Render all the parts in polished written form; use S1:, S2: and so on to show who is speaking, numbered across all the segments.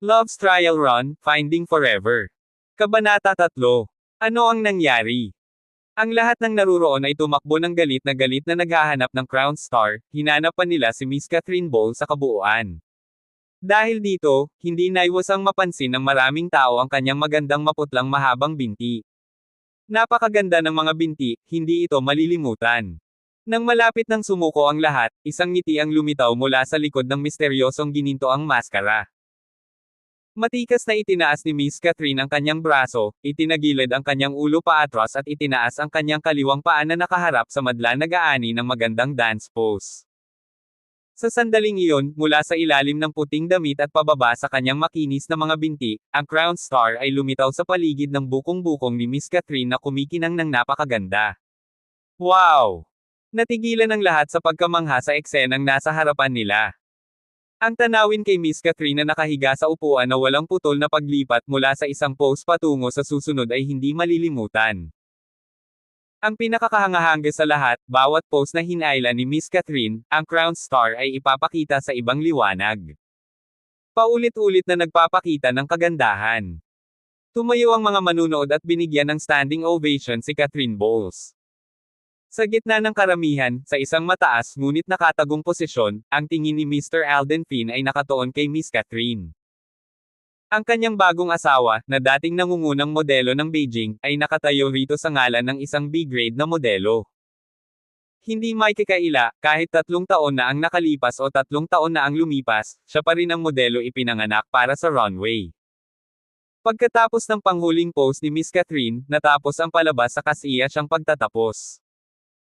S1: Love's Trial Run, Finding Forever. Kabanata 3. Ano ang nangyari? Ang lahat ng naruroon ay tumakbo ng galit na naghahanap ng Crown Star, hinanap pa nila si Miss Catherine Bowles sa kabuuan. Dahil dito, hindi naiwasang mapansin ng maraming tao ang kanyang magandang maputlang mahabang binti. Napakaganda ng mga binti, hindi ito malilimutan. Nang malapit ng sumuko ang lahat, isang ngiti ang lumitaw mula sa likod ng misteryosong gininto ang maskara. Matikas na itinaas ni Miss Catherine ang kanyang braso, itinagilid ang kanyang ulo paatras at itinaas ang kanyang kaliwang paa na nakaharap sa madla nag-aani ng magandang dance pose. Sa sandaling iyon, mula sa ilalim ng puting damit at pababa sa kanyang makinis na mga binti, ang Crown Star ay lumitaw sa paligid ng bukong-bukong ni Miss Catherine na kumikinang ng napakaganda. Wow! Natigilan ang lahat sa pagkamangha sa eksenang nasa harapan nila. Ang tanawin kay Miss Catherine na nakahiga sa upuan na walang putol na paglipat mula sa isang pose patungo sa susunod ay hindi malilimutan. Ang pinakakahanga-hanga sa lahat, bawat pose na hinaila ni Miss Catherine, ang Crown Star ay ipapakita sa ibang liwanag. Paulit-ulit na nagpapakita ng kagandahan. Tumayo ang mga manunood at binigyan ng standing ovation si Catherine Bowles. Sa gitna ng karamihan, sa isang mataas ngunit nakatagong posisyon, ang tingin ni Mr. Alden Finn ay nakatuon kay Miss Catherine. Ang kanyang bagong asawa, na dating nangungunang modelo ng Beijing, ay nakatayo rito sa ngalan ng isang B-grade na modelo. Hindi may kakaila, kahit 3 taon na ang nakalipas o 3 taon na ang lumipas, siya pa rin ang modelo ipinanganak para sa runway. Pagkatapos ng panghuling pose ni Miss Catherine, natapos ang palabas sa kasiya siyang pagtatapos.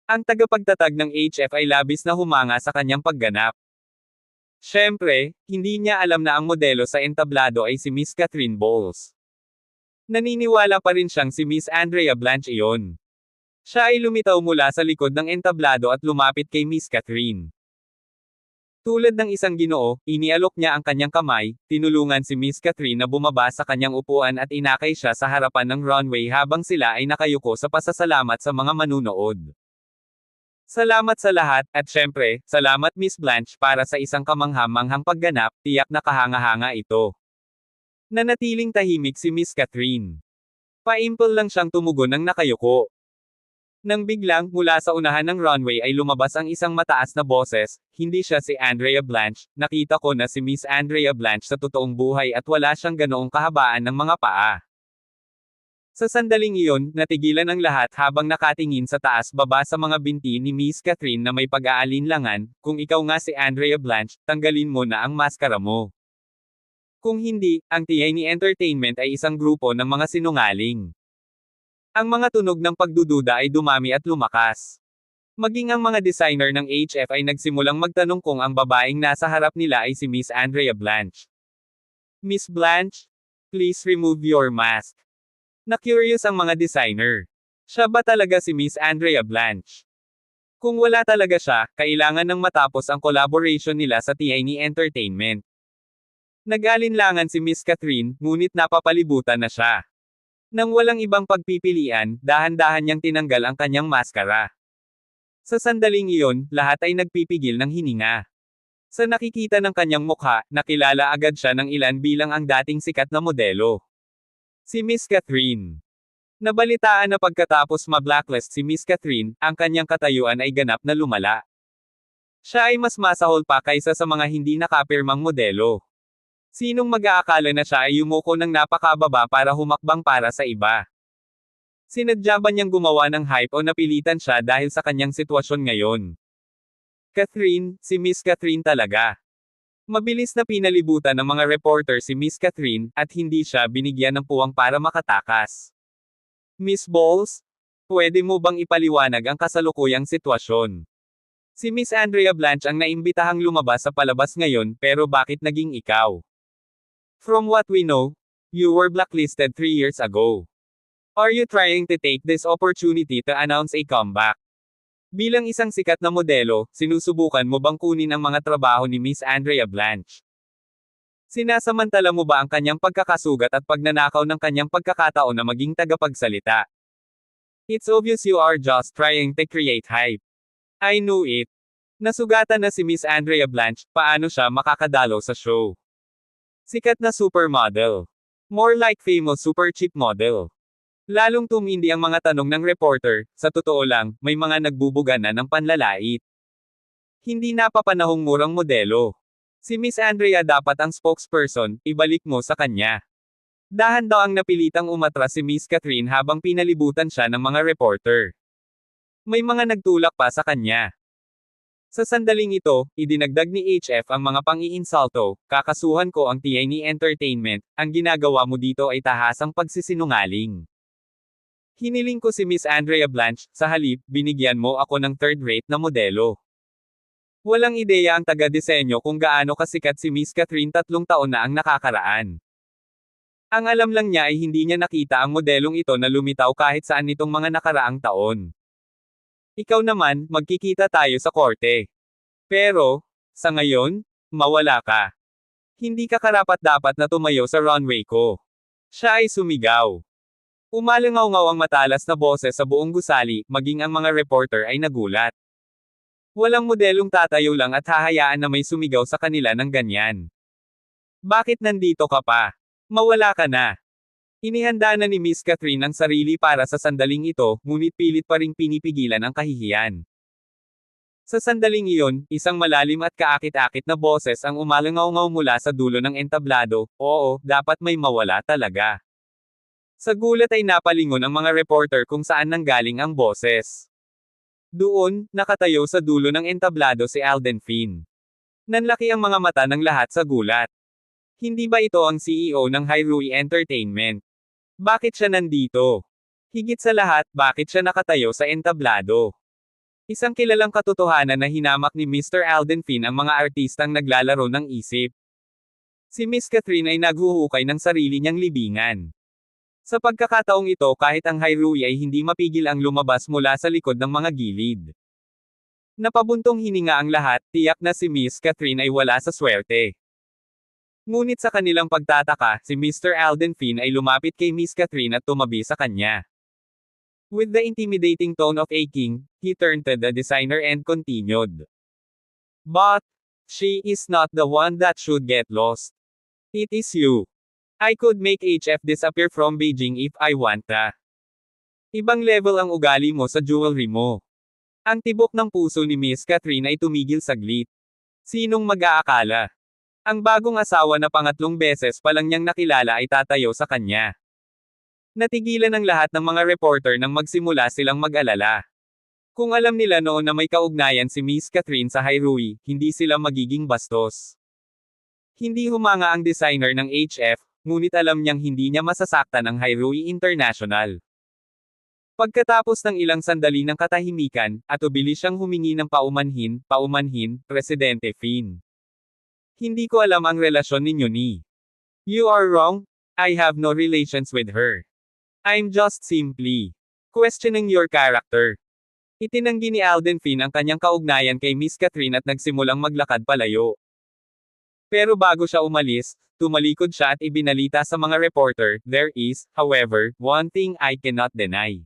S1: Ang tagapagtatag ng HF ay labis na humanga sa kanyang pagganap. Siyempre, hindi niya alam na ang modelo sa entablado ay si Miss Catherine Bowles. Naniniwala pa rin siyang si Miss Andrea Blanche iyon. Siya ay lumitaw mula sa likod ng entablado at lumapit kay Miss Catherine. Tulad ng isang ginoo, inialok niya ang kanyang kamay, tinulungan si Miss Catherine na bumaba sa kanyang upuan at inakay siya sa harapan ng runway habang sila ay nakayuko sa pasasalamat sa mga manunood. Salamat sa lahat, at syempre, salamat Miss Blanche para sa isang kamangha-manghang pagganap, tiyak na kahanga-hanga ito. Nanatiling tahimik si Miss Catherine. Paimpol lang siyang tumugon ng nakayuko. Nang biglang, mula sa unahan ng runway ay lumabas ang isang mataas na boses, hindi siya si Andrea Blanche, nakita ko na si Miss Andrea Blanche sa totoong buhay at wala siyang ganoong kahabaan ng mga paa. Sa sandaling iyon, natigilan ang lahat habang nakatingin sa taas-baba sa mga binti ni Miss Catherine na may pag-aalinlangan, kung ikaw nga si Andrea Blanche, tanggalin mo na ang maskara mo. Kung hindi, ang TNE Entertainment ay isang grupo ng mga sinungaling. Ang mga tunog ng pagdududa ay dumami at lumakas. Maging ang mga designer ng HF ay nagsimulang magtanong kung ang babaeng nasa harap nila ay si Miss Andrea Blanche. Miss Blanche, please remove your mask. Na-curious ang mga designer. Siya ba talaga si Miss Andrea Blanche? Kung wala talaga siya, kailangan nang matapos ang collaboration nila sa TNE Entertainment. Nag-alinlangan si Miss Catherine, ngunit napapalibutan na siya. Nang walang ibang pagpipilian, dahan-dahan niyang tinanggal ang kanyang maskara. Sa sandaling iyon, lahat ay nagpipigil ng hininga. Sa nakikita ng kanyang mukha, nakilala agad siya ng ilan bilang ang dating sikat na modelo. Si Miss Catherine. Nabalitaan na pagkatapos ma-blacklist si Miss Catherine, ang kanyang katayuan ay ganap na lumala. Siya ay mas masahol pa kaysa sa mga hindi nakapirmang modelo. Sinong mag-aakala na siya ay yumuko ng napakababa para humakbang para sa iba? Sinadya ba niyang gumawa ng hype o napilitan siya dahil sa kanyang sitwasyon ngayon? Catherine, si Miss Catherine talaga. Mabilis na pinalibutan ng mga reporter si Miss Catherine, at hindi siya binigyan ng puwang para makatakas. Miss Bowles, pwede mo bang ipaliwanag ang kasalukuyang sitwasyon? Si Miss Andrea Blanche ang naimbitahang lumabas sa palabas ngayon, pero bakit naging ikaw? From what we know, you were blacklisted 3 years ago. Are you trying to take this opportunity to announce a comeback? Bilang isang sikat na modelo, sinusubukan mo bang kunin ang mga trabaho ni Miss Andrea Blanche? Sinasamantala mo ba ang kanyang pagkakasugat at pagnanakaw ng kanyang pagkakataon na maging tagapagsalita? It's obvious you are just trying to create hype. I knew it. Nasugatan na si Miss Andrea Blanche, paano siya makakadalo sa show? Sikat na supermodel. More like famous super cheap model. Lalong tumindi ang mga tanong ng reporter, sa totoo lang, may mga nagbubuga na ng panlalait. Hindi napapanahong murang modelo. Si Miss Andrea dapat ang spokesperson, ibalik mo sa kanya. Dahan daw ang napilitang umatras si Miss Catherine habang pinalibutan siya ng mga reporter. May mga nagtulak pa sa kanya. Sa sandaling ito, idinagdag ni HF ang mga pang-iinsulto, kakasuhan ko ang TNE Entertainment, ang ginagawa mo dito ay tahasang pagsisinungaling. Hiniling ko si Miss Andrea Blanche, sa halip, binigyan mo ako ng third-rate na modelo. Walang ideya ang taga-disenyo kung gaano kasikat si Miss Catherine 3 taon na ang nakakaraan. Ang alam lang niya ay hindi niya nakita ang modelong ito na lumitaw kahit saan nitong mga nakaraang taon. Ikaw naman, magkikita tayo sa korte. Pero, sa ngayon, mawala ka. Hindi ka karapat-dapat na tumayo sa runway ko. Siya ay sumigaw. Umalingaw-ngaw ang matalas na boses sa buong gusali, maging ang mga reporter ay nagulat. Walang modelong tatayo lang at hahayaan na may sumigaw sa kanila ng ganyan. Bakit nandito ka pa? Mawala ka na. Inihanda na ni Miss Catherine ang sarili para sa sandaling ito, ngunit pilit pa ring pinipigilan ang kahihiyan. Sa sandaling iyon, isang malalim at kaakit-akit na boses ang umalangaw-ngaw mula sa dulo ng entablado, oo, dapat may mawala talaga. Sa gulat ay napalingon ang mga reporter kung saan nanggaling ang boses. Doon, nakatayo sa dulo ng entablado si Alden Finn. Nanlaki ang mga mata ng lahat sa gulat. Hindi ba ito ang CEO ng Hairui Entertainment? Bakit siya nandito? Higit sa lahat, bakit siya nakatayo sa entablado? Isang kilalang katotohanan na hinamak ni Mr. Alden Finn ang mga artistang naglalaro ng isip. Si Miss Catherine ay naghuhukay ng sarili niyang libingan. Sa pagkakataong ito kahit ang Hairui ay hindi mapigil ang lumabas mula sa likod ng mga gilid. Napabuntong hininga ang lahat, tiyak na si Miss Catherine ay wala sa swerte. Ngunit sa kanilang pagtataka, si Mr. Alden Finn ay lumapit kay Miss Catherine at tumabi sa kanya. With the intimidating tone of a king, he turned to the designer and continued. But, she is not the one that should get lost. It is you. I could make HF disappear from Beijing if I want to. Ibang level ang ugali mo sa jewelry mo. Ang tibok ng puso ni Miss Catherine ay tumigil saglit. Sinong mag-aakala? Ang bagong asawa na pangatlong beses pa lang niyang nakilala ay tatayo sa kanya. Natigilan ang lahat ng mga reporter nang magsimula silang mag-alala. Kung alam nila noon na may kaugnayan si Miss Catherine sa Hairui, hindi sila magiging bastos. Hindi humanga ang designer ng HF, ngunit alam niyang hindi niya masasaktan ang Hairui International. Pagkatapos ng ilang sandali ng katahimikan, atubili siyang humingi ng paumanhin, Presidente Finn. Hindi ko alam ang relasyon ninyo ni. You are wrong, I have no relations with her. I'm just simply questioning your character. Itinanggi ni Alden Finn ang kanyang kaugnayan kay Miss Catherine at nagsimulang maglakad palayo. Pero bago siya umalis, tumalikod siya at ibinalita sa mga reporter, there is, however, one thing I cannot deny.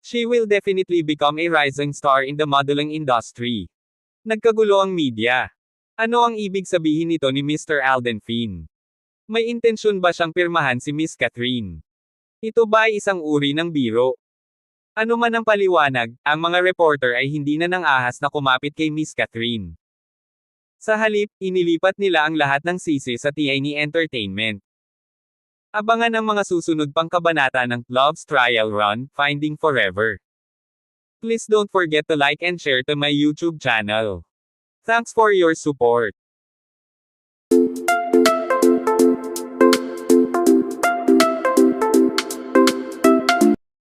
S1: She will definitely become a rising star in the modeling industry. Nagkagulo ang media. Ano ang ibig sabihin nito ni Mr. Alden Finn? May intensyon ba siyang pirmahan si Miss Catherine? Ito ba ay isang uri ng biro? Ano man ang paliwanag, ang mga reporter ay hindi na nang ahas na kumapit kay Miss Catherine. Sa halip, inilipat nila ang lahat ng sisi sa TNE Entertainment. Abangan ang mga susunod pang kabanata ng Love's Trial Run, Finding Forever. Please don't forget to like and share to my YouTube channel. Thanks for your support.